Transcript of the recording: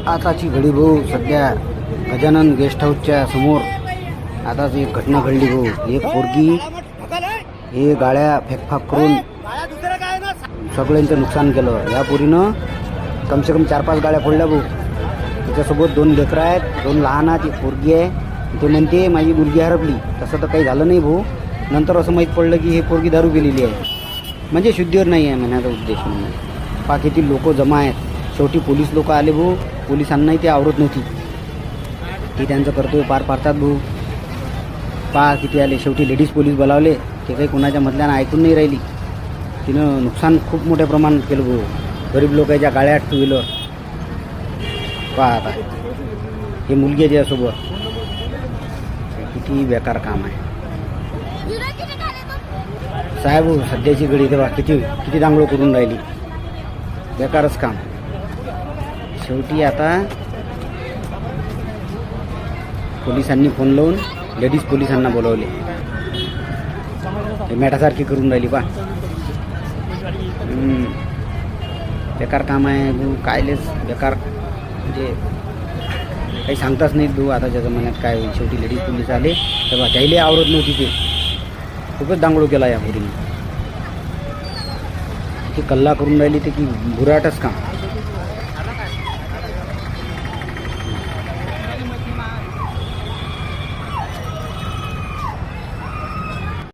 आताची घडी भाऊ सध्या गजानन गेस्ट हाऊसच्या समोर आताच एक घटना घडली भाऊ. एक पोरगी हे गाड्या फेकफाक करून सगळ्यांचं नुकसान केलं. या पोरीनं कमसे कम 4-5 गाड्या फोडल्या भाऊ. त्याच्यासोबत 2 लेकरं आहेत, 2 लहान आहेत, एक पोरगी आहे. ते म्हणते माझी मुलगी हरपली. तसं तर काही झालं नाही भाऊ. नंतर असं माहीत पडलं की हे पोरगी दारू पिलेली आहे. म्हणजे शुद्धीवर नाही आहे म्हणण्याचा उद्देश. म्हणून पाकीतील लोक जमा आहेत. शेवटी पोलीस लोक आले भाऊ. पोलिसांनाही ते आवरत नव्हती. ती त्यांचं कर्तव्य पार पाडतात भाऊ. पहा किती आले. शेवटी लेडीज पोलीस बोलावले. ते काही कोणाच्या मधल्यानं ऐकून नाही राहिली. तिनं नुकसान खूप मोठ्या प्रमाणात केलं भाऊ. गरीब लोकांच्या गाड्या 2 व्हीलर. पहा आता हे मुलगी आहे त्यासोबत. किती बेकार काम आहे साहेब. सध्याची घडी तेव्हा किती दांगडो करून राहिली. बेकारच काम. शेवटी आता पोलिसांनी फोन लावून लेडीज पोलिसांना बोलवले. ते मॅटासारखी करून राहिली पा. बेकार काम आहे भाऊ. कायलेच बेकार. म्हणजे काही सांगताच नाही भाऊ. आताच्या जमान्यात काय होईल. शेवटी लेडीज पोलीस आले तेव्हा त्याला आवरत नव्हती. ते खूपच दांगडो केला या पोरीने. ती कल्ला करून राहिली ते की बुराटच काम.